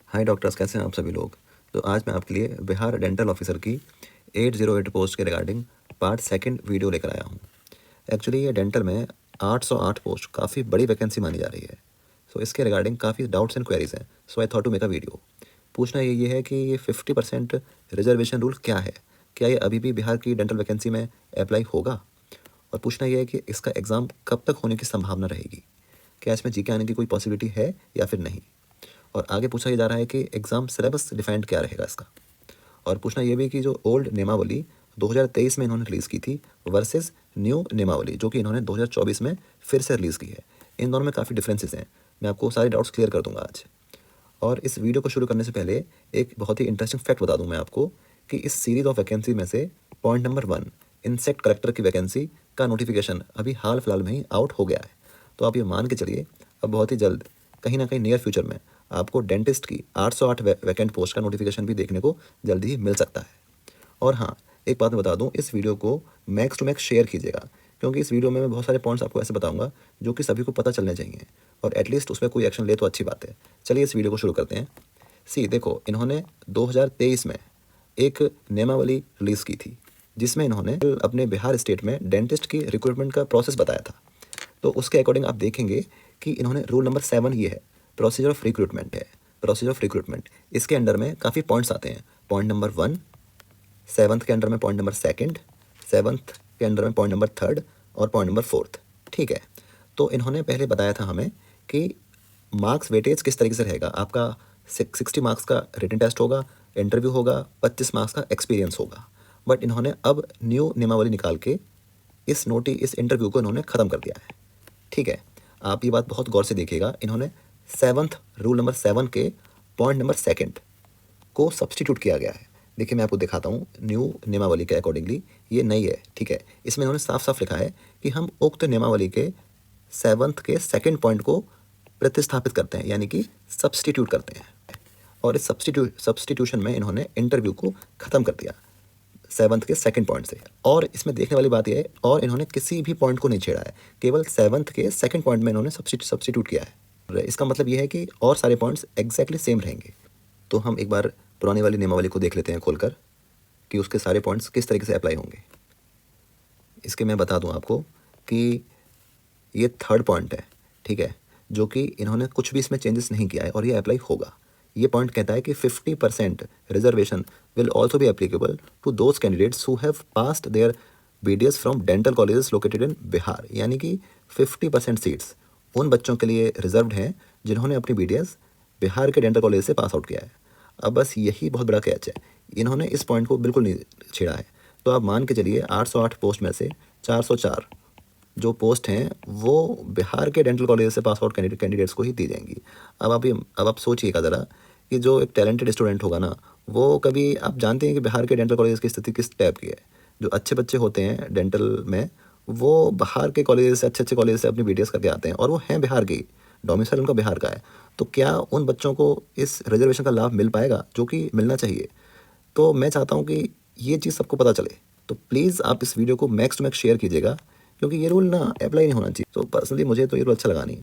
हाय doctors, कैसे हैं आप सभी लोग। तो आज मैं आपके लिए बिहार डेंटल ऑफिसर की 808 पोस्ट के रिगार्डिंग पार्ट सेकंड वीडियो लेकर आया हूँ। एक्चुअली ये डेंटल में 808 पोस्ट काफ़ी बड़ी वैकेंसी मानी जा रही है। सो इसके रिगार्डिंग काफ़ी डाउट्स एंड क्वेरीज हैं। So I thought to make a video. पूछना ये है कि ये 50% रिजर्वेशन रूल क्या है, क्या ये अभी भी बिहार की डेंटल वैकेंसी में अप्लाई होगा, और पूछना ये है कि इसका एग्ज़ाम कब तक होने की संभावना रहेगी, क्या इसमें जीके आने की कोई पॉसिबिलिटी है या फिर नहीं। और आगे पूछा ये जा रहा है कि एग्ज़ाम सिलेबस डिफाइंड क्या रहेगा इसका। और पूछना ये भी कि जो ओल्ड नियमावली 2023 में इन्होंने रिलीज़ की थी वर्सेस न्यू नियमावली जो कि इन्होंने 2024 में फिर से रिलीज़ की है, इन दोनों में काफ़ी डिफरेंसेस हैं। मैं आपको सारे डाउट्स क्लियर कर दूंगा आज। और इस वीडियो को शुरू करने से पहले एक बहुत ही इंटरेस्टिंग फैक्ट बता दूं मैं आपको कि इस सीरीज ऑफ वैकेंसी में से पॉइंट नंबर 1 इंसेक्ट कलेक्टर की वैकेंसी का नोटिफिकेशन अभी हाल फिलहाल में ही आउट हो गया है। तो आप ये मान के चलिए अब बहुत ही जल्द कहीं ना कहीं नियर फ्यूचर में आपको डेंटिस्ट की 808 वैकेंट पोस्ट का नोटिफिकेशन भी देखने को जल्दी ही मिल सकता है। और हाँ, एक बात मैं बता दूं, इस वीडियो को मैक्स टू मैक्स शेयर कीजिएगा, क्योंकि इस वीडियो में मैं बहुत सारे पॉइंट्स आपको ऐसे बताऊंगा जो कि सभी को पता चलने चाहिए, और एटलीस्ट उसमें कोई एक्शन ले तो अच्छी बात है। चलिए इस वीडियो को शुरू करते हैं। देखो, इन्होंने 2023 में एक नियमावली रिलीज़ की थी जिसमें इन्होंने अपने बिहार स्टेट में डेंटिस्ट की रिक्रूटमेंट का प्रोसेस बताया था। तो उसके अकॉर्डिंग आप देखेंगे कि इन्होंने रूल नंबर 7 ये है, प्रोसीजर ऑफ रिक्रूटमेंट है। प्रोसीजर ऑफ रिक्रूटमेंट इसके अंडर में काफ़ी पॉइंट्स आते हैं। पॉइंट नंबर 1, 7th के अंडर में पॉइंट नंबर 2, 7th के अंडर में पॉइंट नंबर 3 और पॉइंट नंबर 4। ठीक है, तो इन्होंने पहले बताया था हमें कि मार्क्स वेटेज किस तरीके से रहेगा। आपका 60 मार्क्स का रिटन टेस्ट होगा, इंटरव्यू होगा, 25 मार्क्स का एक्सपीरियंस होगा। बट इन्होंने अब न्यू नियमावली निकाल के इस इंटरव्यू को इन्होंने ख़त्म कर दिया है। ठीक है, आप ये बात बहुत गौर से देखिएगा। इन्होंने 7th रूल नंबर 7 के पॉइंट नंबर 2 को सब्सटीट्यूट किया गया है। देखिए मैं आपको दिखाता हूँ, न्यू नियमावली के अकॉर्डिंगली ये नई है। ठीक है, इसमें इन्होंने साफ साफ लिखा है कि हम उक्त नियमावली के 7th के 2nd पॉइंट को प्रतिस्थापित करते हैं, यानी कि सब्सटीट्यूट करते हैं। और इस सब्सटीट्यूशन में इन्होंने इंटरव्यू को ख़त्म कर दिया 7th के 2nd पॉइंट से। और इसमें देखने वाली बात यह है, और इन्होंने किसी भी पॉइंट को नहीं छेड़ा है, केवल 7th के 2nd पॉइंट में इन्होंने सब्सटीट्यूट किया है। इसका मतलब यह है कि और सारे पॉइंट्स एग्जैक्टली सेम रहेंगे। तो हम एक बार पुरानी वाली नियमावली को देख लेते हैं खोलकर कि उसके सारे पॉइंट्स किस तरीके से अप्लाई होंगे। इसके मैं बता दूं आपको कि ये 3rd पॉइंट है, ठीक है, जो कि इन्होंने कुछ भी इसमें चेंजेस नहीं किया है और ये अप्लाई होगा। ये पॉइंट कहता है कि 50% reservation will also be applicable to those candidates who have passed their BDS from dental colleges located in Bihar, यानी कि 50% सीट्स उन बच्चों के लिए रिजर्व्ड हैं जिन्होंने अपनी BDS बिहार के डेंटल कॉलेज से पास आउट किया है। अब बस यही बहुत बड़ा कैच है, इन्होंने इस पॉइंट को बिल्कुल नहीं छेड़ा है। तो आप मान के चलिए 808 पोस्ट में से 404 जो पोस्ट हैं वो बिहार के डेंटल कॉलेज से पास आउट कैंडिडेट्स को ही दी जाएंगी। अब आप सोचिएगा ज़रा कि जो एक टैलेंटेड स्टूडेंट होगा ना, वो कभी, आप जानते हैं कि बिहार के डेंटल कॉलेज की स्थिति किस टाइप की है। जो अच्छे बच्चे होते हैं डेंटल में, वो बाहर के कॉलेज से, अच्छे अच्छे कॉलेज से अपनी BDS करके आते हैं, और वो हैं बिहार के, डोमिसाइल उनका बिहार का है। तो क्या उन बच्चों को इस रिजर्वेशन का लाभ मिल पाएगा जो कि मिलना चाहिए? तो मैं चाहता हूँ कि ये चीज़ सबको पता चले। तो प्लीज़ आप इस वीडियो को मैक्स टू मैक्स शेयर कीजिएगा, क्योंकि ये रूल ना अप्लाई नहीं होना चाहिए। तो पर्सनली मुझे तो ये रूल अच्छा लगा नहीं,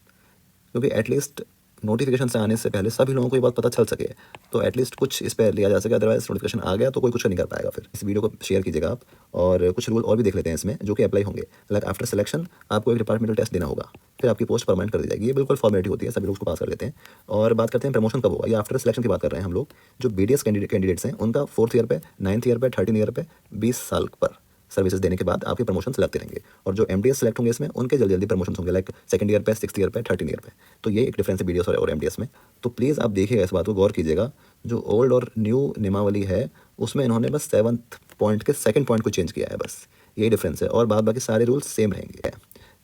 क्योंकि एटलीस्ट नोटिफिकेशन से आने से पहले सभी लोगों को ये बात पता चल सके, तो एटलीस्ट कुछ इस पर लिया जा सके। अदरवाइज नोटिफिकेशन आ गया तो कोई कुछ नहीं कर पाएगा। फिर इस वीडियो को शेयर कीजिएगा आप, और कुछ रूल और भी देख लेते हैं इसमें जो कि अप्लाई होंगे। लाइक आफ्टर सिलेक्शन आपको एक डिपार्टमेंटल टेस्ट देना होगा, फिर आपकी पोस्ट परमानेंट कर दी जाएगी। ये बिल्कुल फॉर्मेलिटी होती है, सभी लोग उसको पास कर लेते हैं। और बात करते हैं प्रमोशन कब होगा, या आफ्टर सिलेक्शन की बात कर रहे हैं हम लोग। जो BDS कैंडिडेट्स हैं उनका 4th ईयर पे, 9th ईयर पे, 13th ईयर पे 20 साल पर सर्विसेज देने के बाद आपके प्रमोशन लगते रहेंगे। और जो MDS सेलेक्ट होंगे इसमें, उनके जल्दी जल्दी प्रमोशन होंगे, लाइक 2nd ईयर पे, 6th ईयर पे, 13th ईयर पे। तो ये एक डिफरेंस है BDS और MDS में। तो प्लीज़ आप देखिएगा, इस बात को गौर कीजिएगा। जो ओल्ड और न्यू नियमावली है उसमें इन्होंने बस 7th पॉइंट के 2nd पॉइंट को चेंज किया है, बस यही डिफरेंस है, और बाद बाकी सारे रूल्स सेम रहेंगे।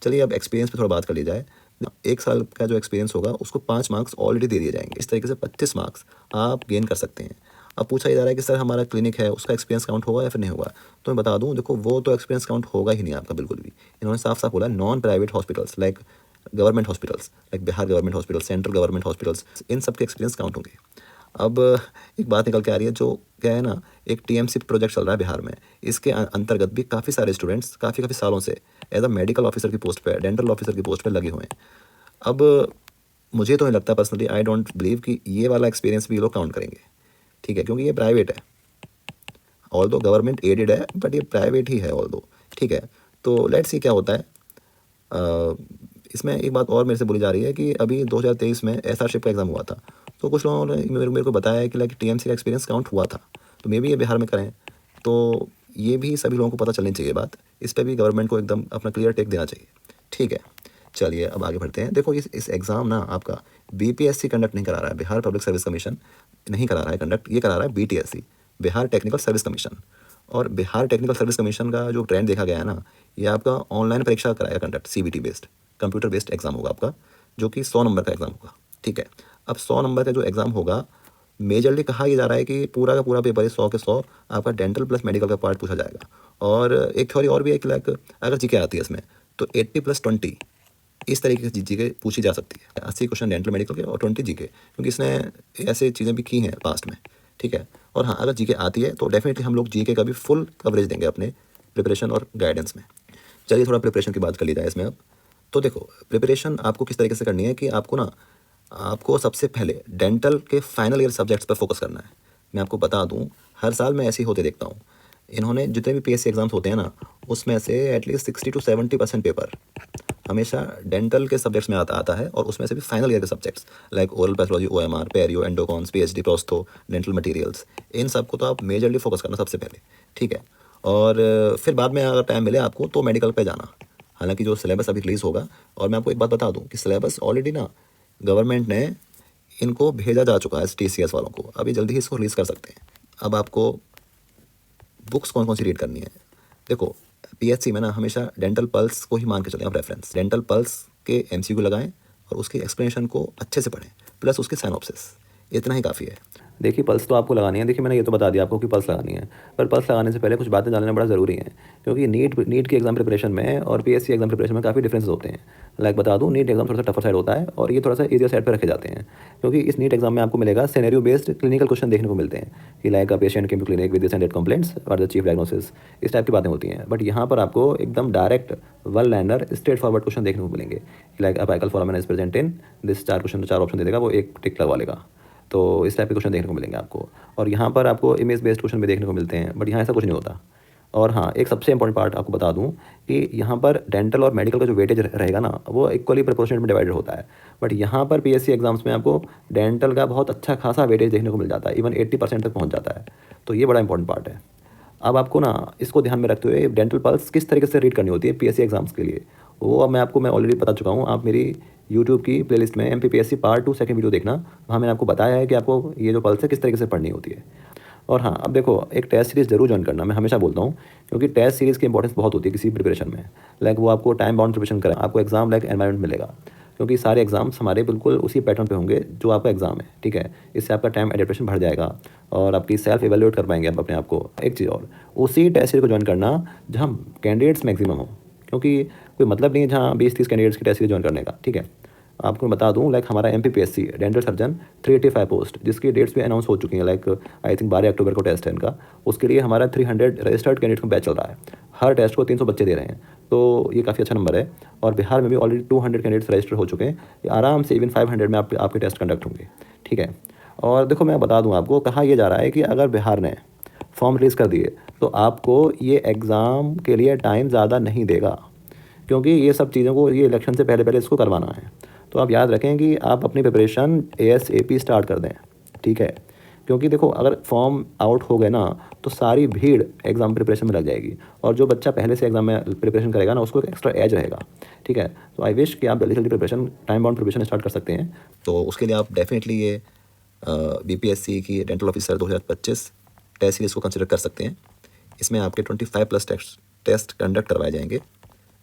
चलिए अब एक्सपीरियंस पे थोड़ा बात कर ली जाए। 1 साल का जो एक्सपीरियंस होगा उसको 5 मार्क्स ऑलरेडी दे दिए जाएंगे। इस तरीके से 25 मार्क्स आप गेन कर सकते हैं। अब पूछा जा रहा है कि सर हमारा क्लिनिक है, उसका एक्सपीरियंस काउंट होगा या फिर नहीं होगा। तो मैं बता दूं, देखो वो तो एक्सपीरियंस काउंट होगा ही नहीं आपका बिल्कुल भी। इन्होंने साफ साफ बोला non private hospitals like government hospitals, like Bihar government hospital, central government hospitals, इन सब के एक्सपीरियंस काउंट होंगे। अब एक बात निकल के आ रही है, जो क्या है ना, एक TMC प्रोजेक्ट चल रहा है बिहार में। इसके अंतर्गत भी काफ़ी सारे स्टूडेंट्स काफ़ी सालों से एज अ मेडिकल ऑफिसर की पोस्ट पे, डेंटल ऑफिसर की पोस्ट पे लगे हुए हैं। अब मुझे तो नहीं लगता पर्सनली, आई डोंट बिलीव कि ये वाला एक्सपीरियंस भी ये लोग काउंट करेंगे, ठीक है, क्योंकि ये प्राइवेट है। ऑल दो गवर्नमेंट एडेड है बट ये प्राइवेट ही है ऑल दो, ठीक है। तो लेट्स सी क्या होता है। इसमें एक बात और मेरे से बोली जा रही है कि अभी 2023 में एसआरशिप का एग्ज़ाम हुआ था, तो कुछ लोगों ने मेरे को बताया है कि लाइक टीएमसी का एक्सपीरियंस काउंट हुआ था, तो मे बी ये बिहार में करें। तो ये भी सभी लोगों को पता चलनी चाहिए बात, इस पर भी गवर्नमेंट को एकदम अपना क्लियर टेक देना चाहिए, ठीक है। चलिए अब आगे बढ़ते हैं। देखो इस एग्ज़ाम ना आपका बीपीएससी कंडक्ट नहीं करा रहा है, बिहार पब्लिक सर्विस कमीशन नहीं करा रहा है कंडक्ट, ये करा रहा है BTSC, Bihar technical service commission. और बिहार टेक्निकल सर्विस कमीशन का जो ट्रेंड देखा गया है ना, ये आपका ऑनलाइन परीक्षा कराएगा conduct, CBT based, computer based exam होगा आपका, जो कि 100 नंबर का एग्ज़ाम होगा, ठीक है। अब 100 नंबर का जो एग्ज़ाम होगा, मेजरली कहा यह जा रहा है कि पूरा का पूरा पेपर 100 के 100 आपका डेंटल प्लस मेडिकल का पार्ट पूछा जाएगा। और एक थ्योरी और भी है कि लाइक अगर जीके आती है इसमें तो 80+20 इस तरीके से जीके पूछी जा सकती है, 80 क्वेश्चन डेंटल मेडिकल के और 20 जीके, क्योंकि इसने ऐसे चीज़ें भी की हैं पास्ट में, ठीक है। और हाँ, अगर जीके आती है तो डेफिनेटली हम लोग जीके का भी फुल कवरेज देंगे अपने प्रिपरेशन और गाइडेंस में। चलिए थोड़ा प्रिपरेशन की बात कर ली जाए इसमें अब। तो देखो प्रिपरेशन आपको किस तरीके से करनी है कि आपको सबसे पहले डेंटल के फाइनल ईयर सब्जेक्ट्स पर फोकस करना है। मैं आपको बता दूं, हर साल मैं ऐसे ही होते देखता हूँ। इन्होंने जितने भी पीएससी एग्ज़ाम्स होते हैं ना, उसमें से एटलीस्ट 60 to 70% पेपर हमेशा डेंटल के सब्जेक्ट्स में आता है, और उसमें से भी फाइनल ईयर के subjects like oral pathology, OMR, perio, endo cons, PHD, prostho, dental materials, इन सब को तो आप मेजरली फोकस करना सबसे पहले, ठीक है। और फिर बाद में अगर टाइम मिले आपको तो मेडिकल पे जाना। हालांकि जो सिलेबस अभी रिलीज़ होगा, और मैं आपको एक बात बता दूं कि सिलेबस ऑलरेडी ना गवर्नमेंट ने इनको भेजा जा चुका है टीसीएस वालों को, अभी जल्दी ही इसको रिलीज़ कर सकते हैं। अब आपको बुक्स कौन कौन सी रीड करनी है, देखो पीएचसी में ना हमेशा डेंटल पल्स को ही मान के चलें आप रेफरेंस। डेंटल पल्स के एमसीक्यू लगाएं और उसकी एक्सप्लेनेशन को अच्छे से पढ़ें, प्लस उसके साइनॉप्सिस, इतना ही काफ़ी है। देखिए पल्स तो आपको लगानी है, देखिए मैंने ये तो बता दिया आपको कि पल्स लगानी है, पर पल्स लगाने से पहले कुछ बातें जानना बड़ा ज़रूरी है, क्योंकि नीट की एग्ज़ाम प्रिपरेशन में और पीएससी एग्ज़ाम प्रिपरेशन में काफ़ी डिफरेंसेस होते हैं। लाइक बता दूं, नीट एग्ज़ाम थोड़ा सा टफर साइड होता है और ये थोड़ा सा ईजियर साइड पर रखे जाते हैं, क्योंकि इस नीट एग्जाम में आपको मिलेगा सिनेरियो बेस्ड क्लिनिकल क्वेश्चन देखने को मिलते हैं कि like a patient came to clinic with standard complaints और द चीफ डायग्नोसिस, इस टाइप की बातें होती हैं। बट यहाँ पर आपको एकदम direct one liner straight forward question देखने को मिलेंगे, like a apical foramen is present in this, 4 question, 4 option दे देगा, वो एक टिक लगवा लेगा। तो इस टाइप के क्वेश्चन देखने को मिलेंगे आपको, और यहाँ पर आपको इमेज बेस्ड क्वेश्चन भी देखने को मिलते हैं, बट यहाँ ऐसा कुछ नहीं होता। और हाँ, एक सबसे इंपॉर्टेंट पार्ट आपको बता दूं कि यहाँ पर डेंटल और मेडिकल का जो वेटेज रहेगा ना, वो इक्वली प्रोपोर्शनेट में डिवाइडेड होता है। बट यहाँ पर पीएससी एग्जाम्स में आपको डेंटल का बहुत अच्छा खासा वेटेज देखने को मिल जाता है, इवन 80% तक पहुँच जाता है। तो ये बड़ा इंपॉर्टेंट पार्ट है। अब आपको ना इसको ध्यान में रखते हुए डेंटल पल्स किस तरीके से रीड करनी होती है पीएससी एग्जाम्स के लिए, वो अब मैं ऑलरेडी बता चुका हूँ। आप मेरी यूट्यूब की प्लेलिस्ट में एमपीपीएससी पार्ट 2 सेकंड वीडियो देखना, वहाँ मैंने आपको बताया है कि आपको ये जो पल्स है किस तरीके से पढ़नी होती है। और हाँ, अब देखो एक टेस्ट सीरीज़ जरूर ज्वाइन करना, मैं हमेशा बोलता हूँ, क्योंकि टेस्ट सीरीज़ की इंपॉर्टेंस बहुत होती है किसी प्रिपरेशन में। लाइक वो आपको टाइम बाउंड प्रिपरेशन करें, आपको एग्जाम लाइक एनवायरनमेंट मिलेगा, क्योंकि सारे एग्जाम्स हमारे बिल्कुल उसी पैटर्न पे होंगे जो आपका एग्जाम है, ठीक है। इससे आपका टाइम एडेप्टेशन बढ़ जाएगा और आपकी सेल्फ एवेल्यूएट कर पाएंगे आप अपने आप को। एक चीज़ और, उसी टेस्ट सीरीज को ज्वाइन करना जहाँ कैंडिडेट्स मैक्सिमम हो, क्योंकि कोई मतलब नहीं है जहाँ 20-30 कैंडिडेट्स की टेस्ट सीरीज ज्वाइन करने का, ठीक है। आपको बता दूं, लाइक हमारा एमपीपीएससी डेंटल सर्जन 385 पोस्ट, जिसकी डेट्स भी अनाउंस हो चुकी हैं, लाइक आई थिंक 12 अक्टूबर को टेस्ट है इनका। उसके लिए हमारा 300 रजिस्टर्ड कैंडिडेट का बैच चल रहा है, हर टेस्ट को 300 बच्चे दे रहे हैं, तो ये काफ़ी अच्छा नंबर है। और बिहार में भी ऑलरेडी 200 कैंडिडेट्स रजिस्टर हो चुके हैं, आराम से इवन 500 में आपके टेस्ट कंडक्ट होंगे, ठीक है। और देखो मैं बता दूँ आपको, कहा यह जा रहा है कि अगर बिहार ने फॉर्म रिलीज़ कर दिए तो आपको ये एग्ज़ाम के लिए टाइम ज़्यादा नहीं देगा, क्योंकि ये सब चीज़ों को ये इलेक्शन से पहले इसको करवाना है। तो आप याद रखें कि आप अपनी प्रिपरेशन एएसएपी स्टार्ट कर दें, ठीक है। क्योंकि देखो अगर फॉर्म आउट हो गए ना तो सारी भीड़ एग्ज़ाम प्रिपरेशन में लग जाएगी, और जो बच्चा पहले से एग्ज़ाम में प्रिपरेशन करेगा ना उसको एक एक्स्ट्रा एज रहेगा, ठीक है। तो आई विश कि आप जल्दी preparation, time bound preparation start कर सकते हैं। तो उसके लिए आप डेफिनेटली ये बीपीएससी की डेंटल ऑफिसर 2025 टेस्ट सीरीज़ को कंसिडर कर सकते हैं। इसमें आपके 25+ टेस्ट कंडक्ट करवाए जाएंगे,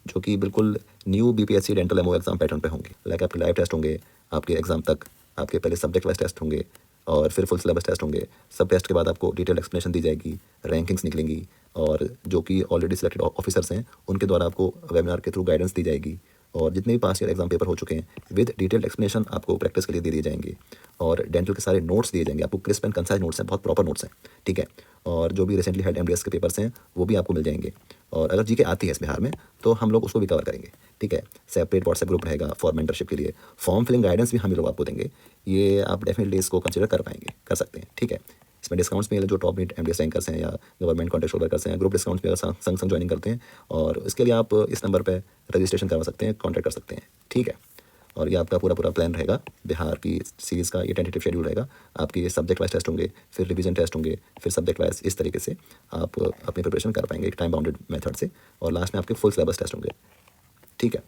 जो कि बिल्कुल new BPSC dental MO exam pattern पे होंगे। लाइक आपके लाइव टेस्ट होंगे, आपके एग्जाम तक आपके पहले सब्जेक्ट वाइज टेस्ट होंगे और फिर फुल सिलेबस टेस्ट होंगे। सब टेस्ट के बाद आपको डिटेल एक्सप्लेनेशन दी जाएगी, रैंकिंग्स निकलेंगी, और जो कि ऑलरेडी सिलेक्टेड ऑफिसर्स हैं उनके द्वारा आपको वेबिनार के थ्रू गाइडेंस दी जाएगी। और जितने भी पास्ट ईयर एग्जाम पेपर हो चुके हैं विद डिटेल्ड एक्सप्लेनेशन आपको प्रैक्टिस के लिए दे दिए जाएंगे। और डेंटल के सारे नोट्स दिए जाएंगे आपको, क्रिस्प एंड कंसाइज नोट्स हैं, बहुत प्रॉपर नोट्स हैं, ठीक है। और जो भी रिसेंटली हेड एमडीएस के पेपर्स हैं वो भी आपको मिल जाएंगे। और अगर जीके आती है इस बिहार में तो हम लोग उसको भी कवर करेंगे, ठीक है। सेपरेट व्हाट्सएप ग्रुप रहेगा फॉर मेंटरशिप के लिए, फॉर्म फिलिंग गाइडेंस भी हम लोग आपको देंगे। ये आप डेफिनेटली इसको कंसिडर कर पाएंगे, कर सकते हैं, ठीक है। इसमें डिस्काउंट्स में जो टॉप नीट एमडीएस रैंकर्स हैं या गवर्नमेंट कॉन्ट्रैक्चुअल वर्कर्स हैं, ग्रुप डिस्काउंट्स में संग संग ज्वाइनिंग करते हैं। और इसके लिए आप इस नंबर पर रजिस्ट्रेशन करवा सकते हैं, कॉन्टैक्ट कर सकते हैं, ठीक है। और ये आपका पूरा प्लान रहेगा बिहार की सीरीज़ का, ये टेंटेटिव शेड्यूल रहेगा। आपके सब्जेक्ट वाइज टेस्ट होंगे, फिर रिवीजन टेस्ट होंगे, फिर सब्जेक्ट वाइज, इस तरीके से आप अपनी प्रिपरेशन कर पाएंगे एक टाइम बाउंडेड मेथड से। और लास्ट में आपके फुल सिलेबस टेस्ट होंगे, ठीक है।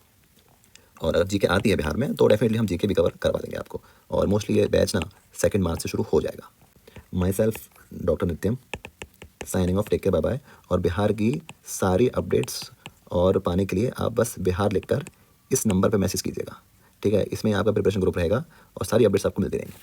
और अगर जीके आती है बिहार में तो डेफिनेटली हम जीके भी कवर करवा देंगे आपको। और मोस्टली ये बैच ना 2 मार्च से शुरू हो जाएगा। Myself doctor Nityam signing off, take care, bye bye. और बिहार की सारी अपडेट्स और पाने के लिए आप बस बिहार लिखकर इस नंबर पर मैसेज कीजिएगा, ठीक है। इसमें आपका प्रिपरेशन ग्रुप रहेगा और सारी अपडेट्स आपको मिलती रहेंगी।